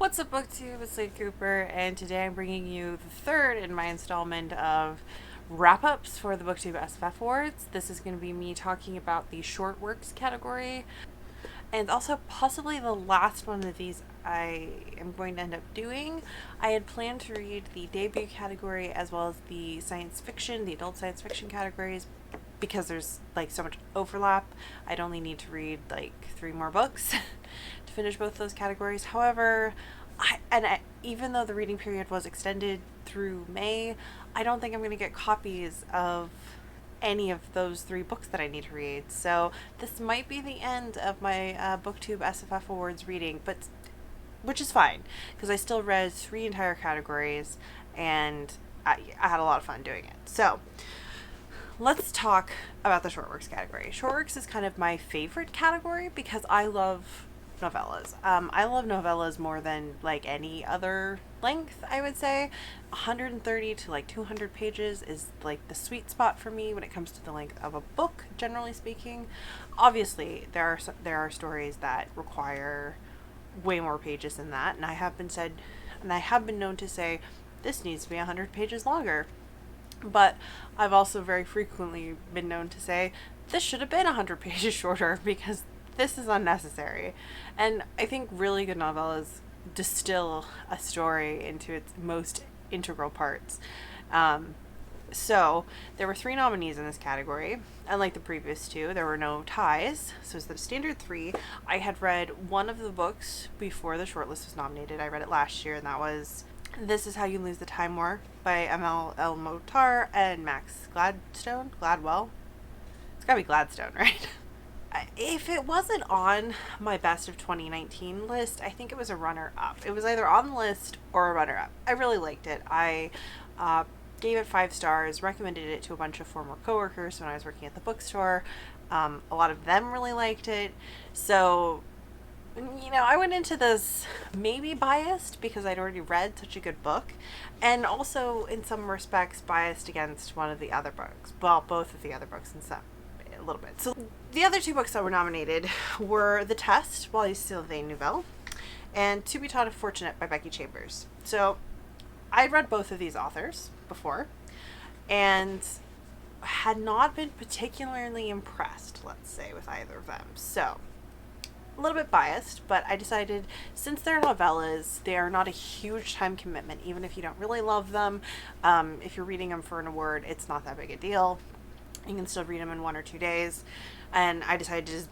What's up, Booktube? It's Slade Cooper, and today I'm bringing you the third in my installment of wrap-ups for the Booktube SFF Awards. This is going to be me talking about the short works category, and also possibly the last one of these I am going to end up doing. I had planned to read the debut category as well as the science fiction, the adult science fiction categories, because there's like so much overlap. I'd only need to read like 3 more books to finish both those categories. However, even though the reading period was extended through May, I don't think I'm going to get copies of any of those 3 books that I need to read. So this might be the end of my Booktube SFF Awards reading, but which is fine because I still read 3 entire categories and I had a lot of fun doing it. So let's talk about the short works category. Short works is kind of my favorite category because I love novellas. I love novellas more than like any other length, I would say. 130 to like 200 pages is like the sweet spot for me when it comes to the length of a book, generally speaking. Obviously, there are stories that require way more pages than that, and I have been known to say this needs to be 100 pages longer. But I've also very frequently been known to say this should have been 100 pages shorter because this is unnecessary. And I think really good novellas distill a story into its most integral parts. So there were 3 nominees in this category. Unlike the previous 2, there were no ties. So it's the standard 3. I had read one of the books before the shortlist was nominated. I read it last year, and that was This Is How You Lose the Time War by ML El Motar and Max Gladwell. It's gotta be Gladstone, right? If it wasn't on my best of 2019 list, I think it was a runner-up. It was either on the list or a runner-up. I really liked it. I gave it 5 stars, recommended it to a bunch of former coworkers when I was working at the bookstore. A lot of them really liked it. So, I went into this maybe biased because I'd already read such a good book, and also in some respects biased against one of the other books. Well, both of the other books in some a little bit. So the other 2 books that were nominated were The Test by Sylvain Neuvel and To Be Taught If Fortunate by Becky Chambers. So I'd read both of these authors before and had not been particularly impressed, let's say, with either of them. So a little bit biased, but I decided since they're novellas, they are not a huge time commitment, even if you don't really love them. If you're reading them for an award, it's not that big a deal. You can still read them in 1 or 2 days. And I decided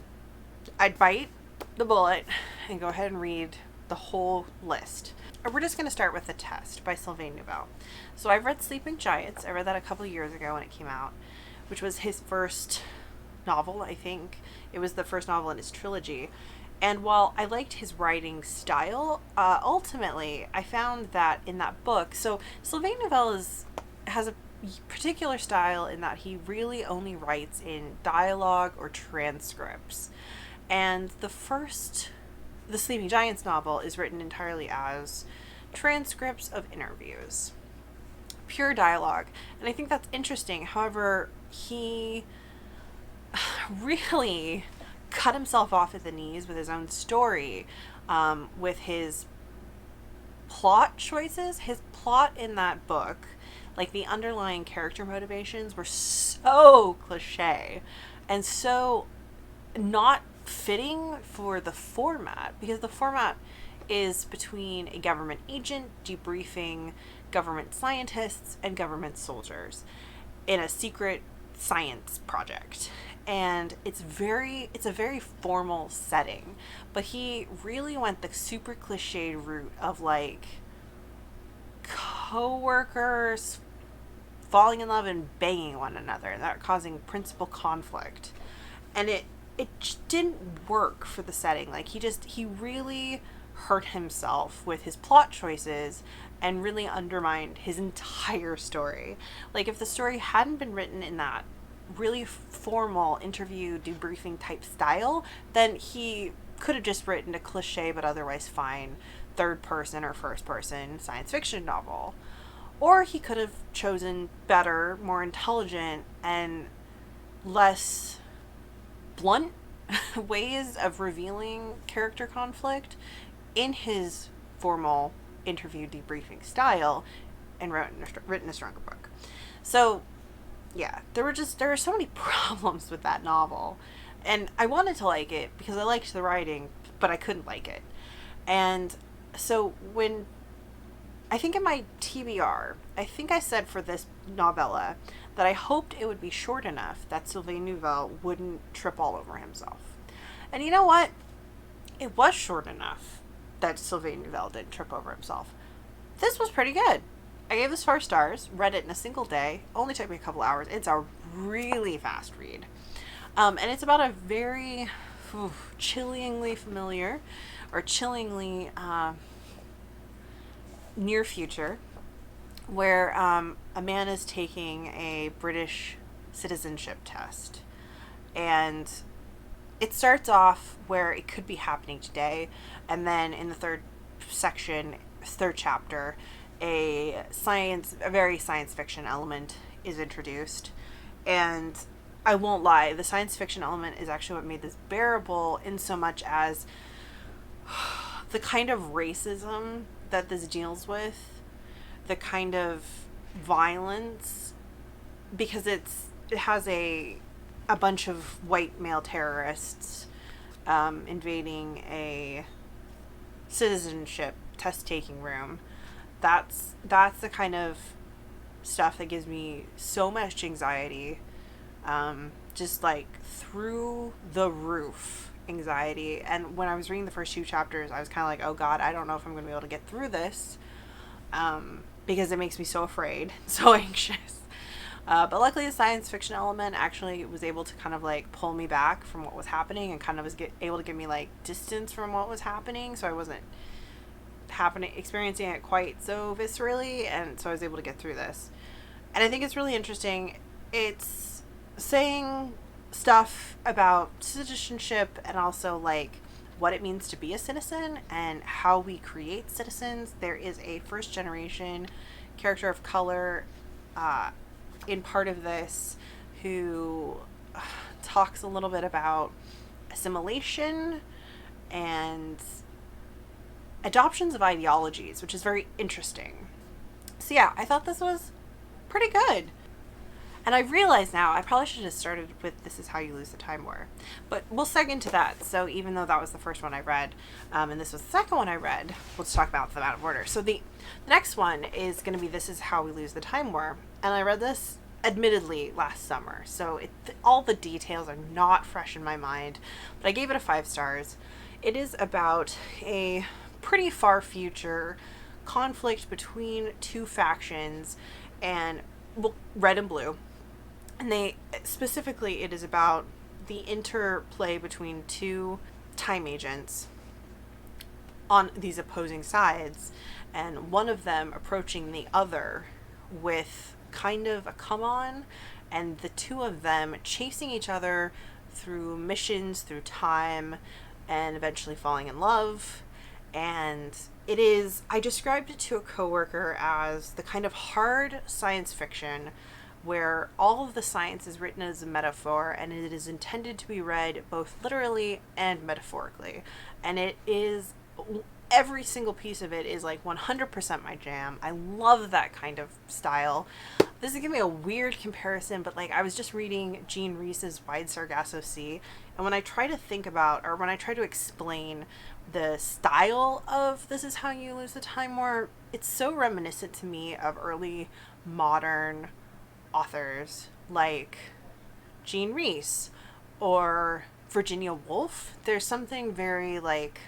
I'd bite the bullet and go ahead and read the whole list. We're just going to start with The Test by Sylvain Neuvel. So I've read Sleeping Giants. I read that a couple years ago when it came out, which was his first novel, I think. It was the first novel in his trilogy. And while I liked his writing style, ultimately I found that in that book, so Sylvain Neuvel has a particular style in that he really only writes in dialogue or transcripts. And the Sleeping Giants novel is written entirely as transcripts of interviews. Pure dialogue. And I think that's interesting. However, he really cut himself off at the knees with his own story, with his plot choices. His plot in that book, like the underlying character motivations, were so cliche and so not fitting for the format, because the format is between a government agent debriefing government scientists and government soldiers in a secret science project. And it's a very formal setting, but he really went the super cliched route of like co-workers falling in love and banging one another, and that causing principal conflict. And it just didn't work for the setting. Like he really hurt himself with his plot choices and really undermined his entire story. Like if the story hadn't been written in that really formal interview debriefing type style, then he could have just written a cliche but otherwise fine 3rd person or 1st person science fiction novel. Or he could have chosen better, more intelligent, and less blunt ways of revealing character conflict in his formal interview debriefing style and written a stronger book. So yeah, there were so many problems with that novel, and I wanted to like it because I liked the writing, but I couldn't like it. And so when I think in my TBR, I think I said for this novella that I hoped it would be short enough that Sylvain Neuvel wouldn't trip all over himself. And you know what? It was short enough that Sylvain Neuvel didn't trip over himself. This was pretty good. I gave this 4 stars, read it in a single day, only took me a couple hours. It's a really fast read. And it's about a very chillingly familiar or chillingly near future where a man is taking a British citizenship test. And it starts off where it could be happening today, and then in the third chapter, a very science fiction element is introduced. And I won't lie, the science fiction element is actually what made this bearable, in so much as the kind of racism that this deals with, the kind of violence, because it has a bunch of white male terrorists invading a citizenship test-taking room. That's the kind of stuff that gives me so much anxiety, just like through the roof anxiety. And when I was reading the first 2 chapters, I was kind of like, oh God, I don't know if I'm going to be able to get through this, because it makes me so afraid, so anxious. But luckily the science fiction element actually was able to kind of like pull me back from what was happening, and kind of was able to give me like distance from what was happening, so I wasn't experiencing it quite so viscerally, and so I was able to get through this. And I think it's really interesting. It's saying stuff about citizenship, and also like what it means to be a citizen and how we create citizens. There is a first generation character of color in part of this who talks a little bit about assimilation and adoptions of ideologies, which is very interesting. So yeah, I thought this was pretty good. And I realize now I probably should have started with This Is How You Lose the Time War. But we'll seg into that. So even though that was the first one I read, and this was the second one I read, let's talk about them out of order. So the next one is going to be This Is How We Lose the Time War. And I read this admittedly last summer, so all the details are not fresh in my mind, but I gave it a 5 stars. It is about a pretty far future conflict between 2 factions, and red and blue. And it is about the interplay between 2 time agents on these opposing sides, and one of them approaching the other with kind of a come on, and the 2 of them chasing each other through missions, through time, and eventually falling in love. And I described it to a coworker as the kind of hard science fiction where all of the science is written as a metaphor, and it is intended to be read both literally and metaphorically. And it is, every single piece of it is like 100% my jam. I love that kind of style. This is gonna be a weird comparison, but like I was just reading Jean Rhys's Wide Sargasso Sea, and when I try to think about, or when I try to explain the style of This Is How You Lose the Time War, it's so reminiscent to me of early modern authors like Jean Rhys or Virginia Woolf. There's something very like,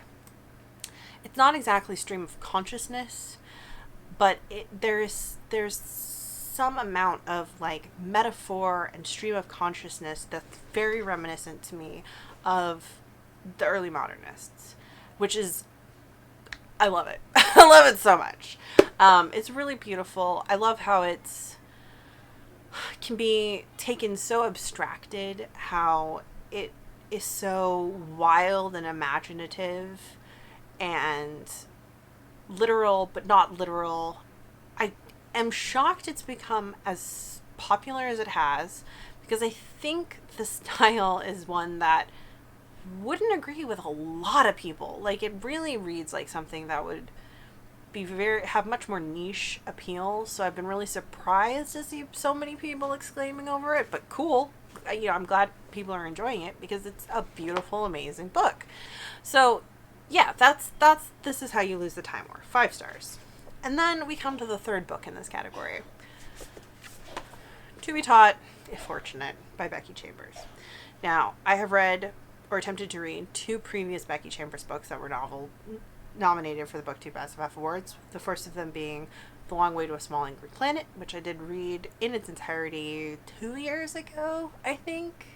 it's not exactly stream of consciousness, but there's some amount of like metaphor and stream of consciousness that's very reminiscent to me of the early modernists, which is, I love it. I love it so much. It's really beautiful. I love how it's can be taken so abstracted, how it is so wild and imaginative and literal but not literal. I am shocked it's become as popular as it has, because I think the style is one that wouldn't agree with a lot of people. Like, it really reads like something that would have much more niche appeal. So I've been really surprised to see so many people exclaiming over it. But cool, I'm glad people are enjoying it because it's a beautiful, amazing book. So yeah, this is How You Lose the Time War. 5 stars. And then we come to the third book in this category. To Be Taught, If Fortunate by Becky Chambers. Now, I have read or attempted to read 2 previous Becky Chambers books that were nominated for the Booktube SFF Awards. The first of them being The Long Way to a Small Angry Planet, which I did read in its entirety 2 years ago, I think.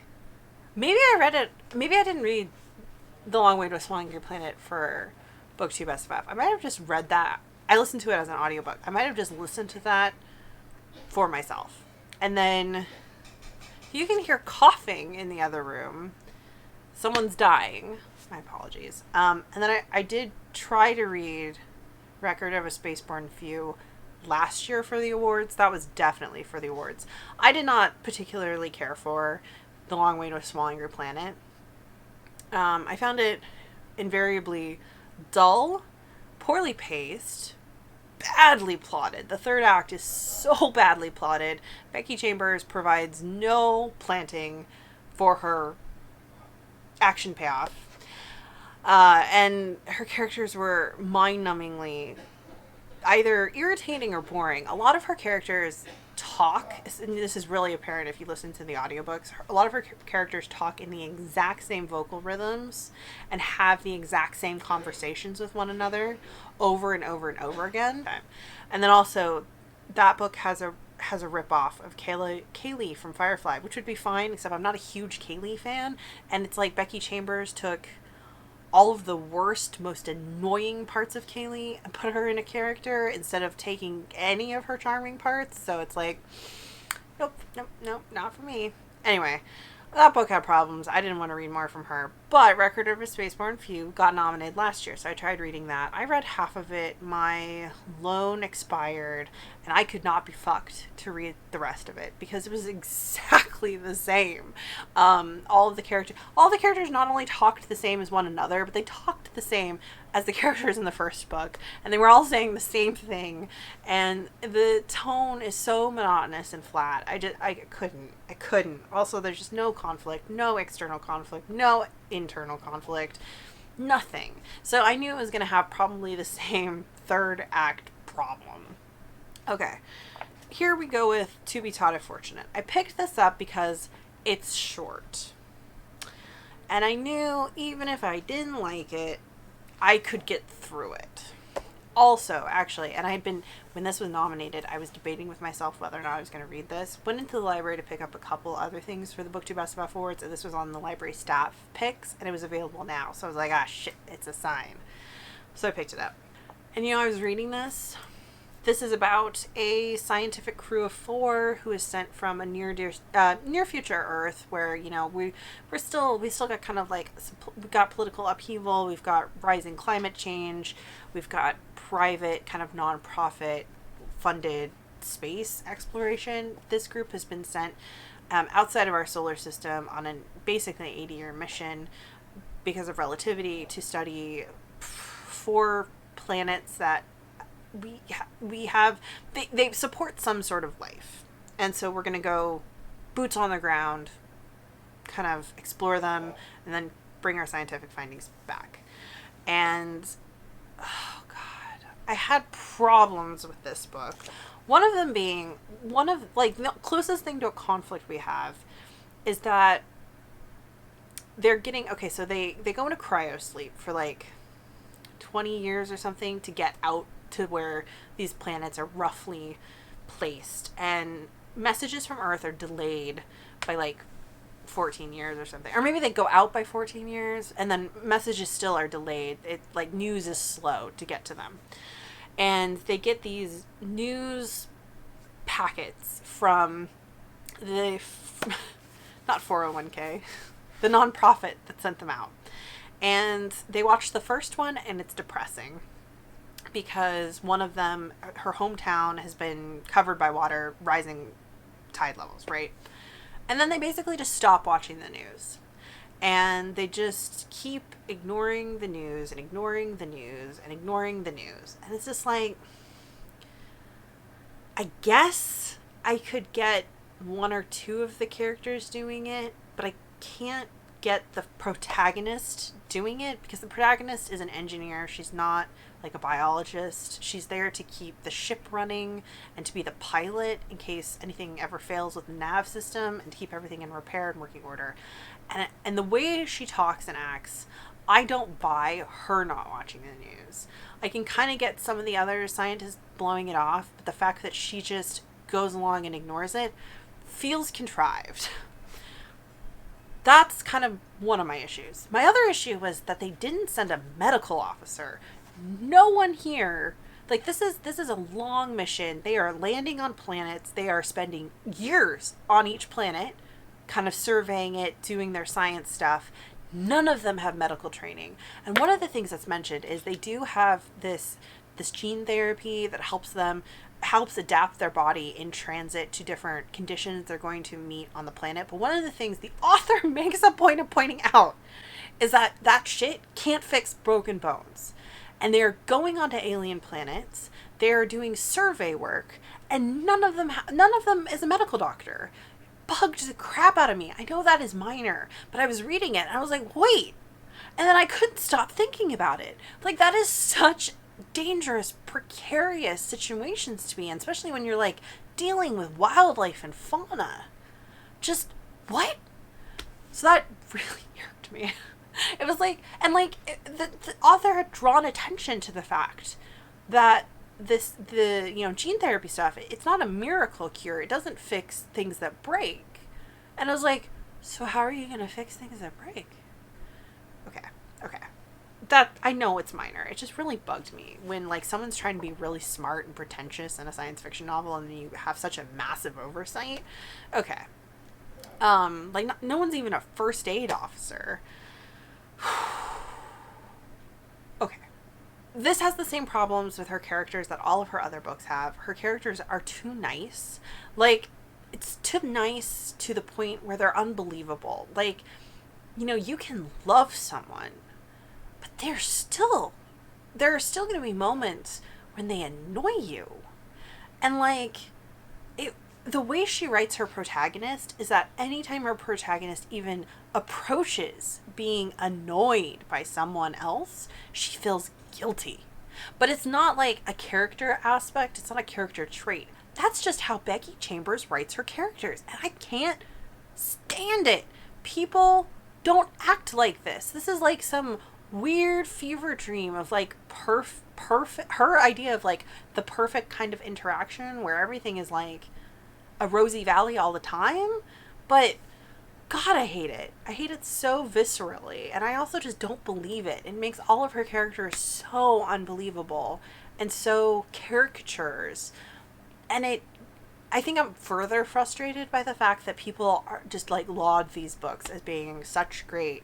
Maybe I read it. Maybe I didn't read The Long Way to a Small Angry Planet for Booktube SFF. I might have just read that. I listened to it as an audiobook. I might have just listened to that for myself. And then you can hear coughing in the other room. Someone's dying. My apologies. And then I did try to read Record of a Spaceborne Few last year for the awards. That was definitely for the awards. I did not particularly care for The Long Way to a Small Angry Planet. I found it invariably dull, poorly paced, badly plotted. The third act is so badly plotted. Becky Chambers provides no planting for her action payoff. And her characters were mind-numbingly either irritating or boring. A lot of her characters talk, and this is really apparent if you listen to the audiobooks, a lot of her characters talk in the exact same vocal rhythms and have the exact same conversations with one another over and over and over again. And then also, that book has a rip-off of Kaylee from Firefly, which would be fine, except I'm not a huge Kaylee fan, and it's like Becky Chambers took all of the worst, most annoying parts of Kaylee and put her in a character instead of taking any of her charming parts. So it's like, nope, not for me. Anyway, that book had problems. I didn't want to read more from her. But Record of a Spaceborne Few got nominated last year, so I tried reading that. I read half of it. My loan expired, and I could not be fucked to read the rest of it because it was exactly the same. All the characters not only talked the same as one another, but they talked the same as the characters in the first book, and they were all saying the same thing, and the tone is so monotonous and flat. I couldn't. Also, there's just no conflict, no external conflict, no internal conflict, nothing. So I knew it was going to have probably the same third act problem. Okay, here we go with To Be Taught If Fortunate. I picked this up because it's short, and I knew even if I didn't like it, I could get through it. Also, actually, and when this was nominated, I was debating with myself whether or not I was going to read this. Went into the library to pick up a couple other things for the Booktube SFF Awards, and this was on the library staff picks, and it was available now. So I was like, shit, it's a sign. So I picked it up. And I was reading this. This is about a scientific crew of 4 who is sent from a near future Earth where, we still got kind of like, we've got political upheaval, we've got rising climate change, we've got private kind of non-profit funded space exploration. This group has been sent outside of our solar system on basically 80-year mission because of relativity to study 4 planets that we have, they support some sort of life. And so we're going to go boots on the ground, kind of explore them, and then bring our scientific findings back. And, oh God, I had problems with this book. One of them being, the closest thing to a conflict we have is that they're getting, so they go into cryo sleep for 20 years or something to get out to where these planets are roughly placed, and messages from Earth are delayed by 14 years or something, or maybe they go out by 14 years and then messages still are delayed. News is slow to get to them, and they get these news packets from the not 401k, the nonprofit that sent them out, and they watch the first one and it's depressing. Because one of them, her hometown has been covered by water, rising tide levels, right? And then they basically just stop watching the news. And they just keep ignoring the news and ignoring the news and ignoring the news. And it's just like, I guess I could get one or two of the characters doing it, but I can't get the protagonist doing it, because the protagonist is an engineer. She's not like a biologist. She's there to keep the ship running and to be the pilot in case anything ever fails with the nav system, and to keep everything in repair and working order. And the way she talks and acts, I don't buy her not watching the news. I can kind of get some of the other scientists blowing it off, but the fact that she just goes along and ignores it feels contrived. That's kind of one of my issues. My other issue was that they didn't send a medical officer. No one here, like, this is a long mission. They are landing on planets. They are spending years on each planet, kind of surveying it, doing their science stuff. None of them have medical training. And one of the things that's mentioned is they do have this gene therapy that helps adapt their body in transit to different conditions they're going to meet on the planet. But one of the things the author makes a point of pointing out is that shit can't fix broken bones. And they're going onto alien planets. They're doing survey work, and none of them is a medical doctor. Bugged the crap out of me. I know that is minor, but I was reading it and I was like, wait. And then I couldn't stop thinking about it. Like, that is such dangerous, precarious situations to be in, especially when you're like dealing with wildlife and fauna. Just what? So that really irked me. It was like, and like the author had drawn attention to the fact that the gene therapy stuff, it's not a miracle cure. It doesn't fix things that break. And I was like, so how are you going to fix things that break? Okay. That, I know it's minor. It just really bugged me when like someone's trying to be really smart and pretentious in a science fiction novel, and then you have such a massive oversight. Okay. Like no one's even a first aid officer. Okay. This has the same problems with her characters that all of her other books have. Her characters are too nice. Like, it's too nice to the point where they're unbelievable. Like, you can love someone, but there are still going to be moments when they annoy you. And like, the way she writes her protagonist is that anytime her protagonist even approaches being annoyed by someone else, she feels guilty. But it's not like a character aspect. It's not a character trait. That's just how Becky Chambers writes her characters. And I can't stand it. People don't act like this. This is like some weird fever dream of like perfect, her idea of like the perfect kind of interaction where everything is like a rosy valley all the time. But God, I hate it. I hate it so viscerally. And I also just don't believe it. It makes all of her characters so unbelievable and so caricatures. And I think I'm further frustrated by the fact that people are just like laud these books as being such great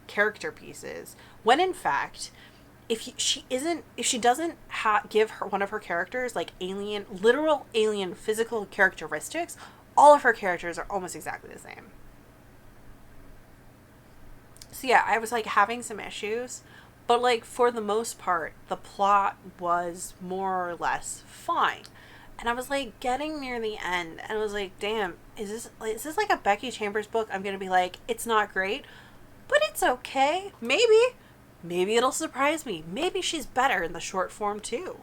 character pieces, when in fact, if she doesn't give one of her characters like literal alien physical characteristics, all of her characters are almost exactly the same. So yeah, I was like having some issues, but like for the most part, the plot was more or less fine. And I was like getting near the end and I was like, damn, is this like a Becky Chambers book? I'm going to be like, it's not great, but it's okay. Maybe it'll surprise me. Maybe she's better in the short form too.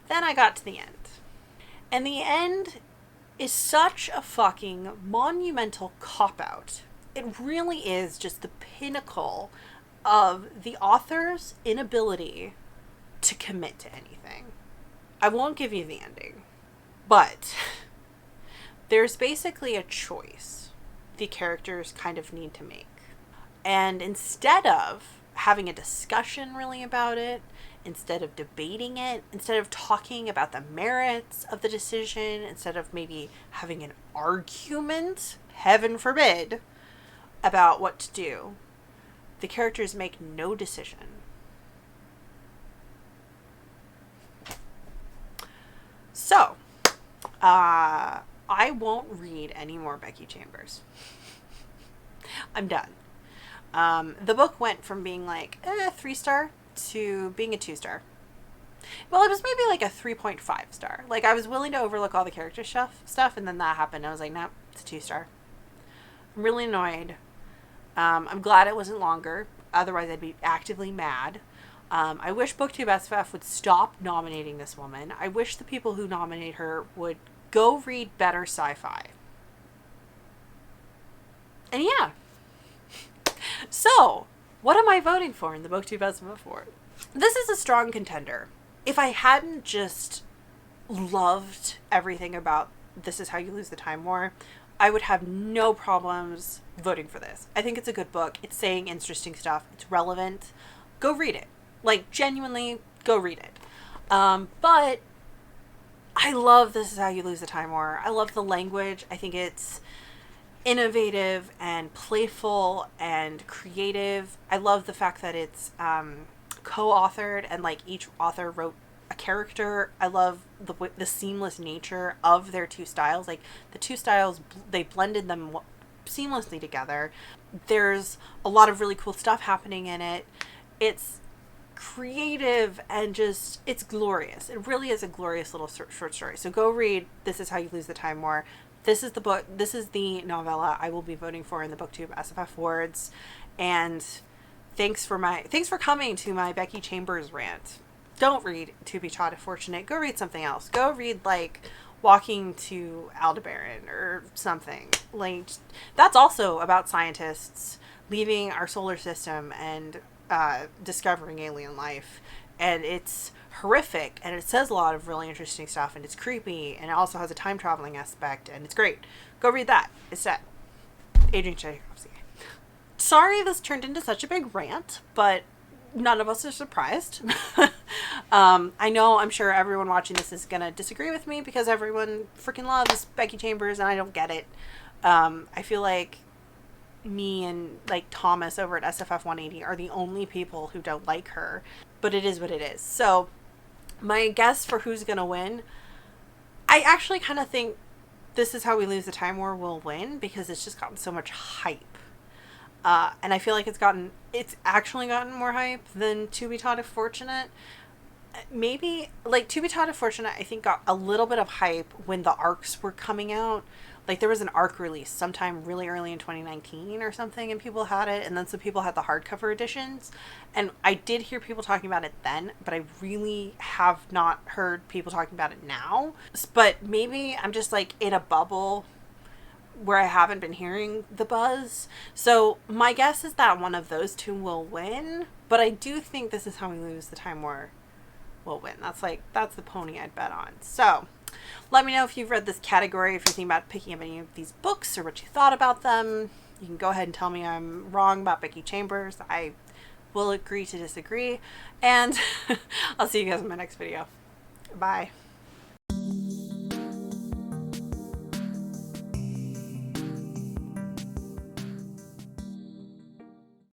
Then I got to the end. And the end is such a fucking monumental cop-out. It really is just the pinnacle of the author's inability to commit to anything. I won't give you the ending, but there's basically a choice the characters kind of need to make. And instead of having a discussion really about it, instead of debating it, instead of talking about the merits of the decision, instead of maybe having an argument, heaven forbid, about what to do, the characters make no decision. So, I won't read any more Becky Chambers. I'm done. The book went from being like 3-star to being a 2-star. Well, it was maybe like a 3.5 star. Like, I was willing to overlook all the character stuff, and then that happened. I was like, nope, it's a 2-star. I'm really annoyed. I'm glad it wasn't longer. Otherwise, I'd be actively mad. I wish Booktube SFF would stop nominating this woman. I wish the people who nominate her would go read better sci-fi. And yeah. So, what am I voting for in the Booktube SFF Award? This is a strong contender. If I hadn't just loved everything about This Is How You Lose the Time War, I would have no problems voting for this. I think it's a good book. It's saying interesting stuff. It's relevant. Go read it. Like, genuinely, go read it. But I love This Is How You Lose the Time War. I love the language. I think it's innovative and playful and creative. I love the fact that it's co-authored and like each author wrote a character. I love the seamless nature of their two styles. Like, the two styles, they blended them seamlessly together. There's a lot of really cool stuff happening in it. It's creative and just, it's glorious. It really is a glorious little short story. So go read This Is How You Lose the Time War. This is the book, this is the novella I will be voting for in the Booktube SFF Awards. And thanks for coming to my Becky Chambers rant. Don't read To Be Taught If Fortunate. Go read something else. Go read, like, Walking to Aldebaran or something. Like, that's also about scientists leaving our solar system and discovering alien life. And it's horrific, and it says a lot of really interesting stuff, and it's creepy, and it also has a time traveling aspect, and it's great. Go read that instead. Adrian Tchaikovsky. Sorry this turned into such a big rant, but none of us are surprised. I'm sure everyone watching this is gonna disagree with me because everyone freaking loves Becky Chambers, and I don't get it. I feel like me and like Thomas over at SFF 180 are the only people who don't like her, but it is what it is. So my guess for who's gonna win, I actually kind of think This Is How We Lose the Time War will win because it's just gotten so much hype. And I feel like it's actually gotten more hype than To Be Taught If Fortunate. Maybe, like, To Be Taught If Fortunate, I think got a little bit of hype when the arcs were coming out. Like, there was an arc release sometime really early in 2019 or something, and people had it, and then some people had the hardcover editions. And I did hear people talking about it then, but I really have not heard people talking about it now. But maybe I'm just, like, in a bubble where I haven't been hearing the buzz. So my guess is that one of those two will win, but I do think This Is How We Lose the Time War will win. That's the pony I'd bet on. So let me know if you've read this category, if you're thinking about picking up any of these books or what you thought about them. You can go ahead and tell me I'm wrong about Becky Chambers. I will agree to disagree, and I'll see you guys in my next video. Bye.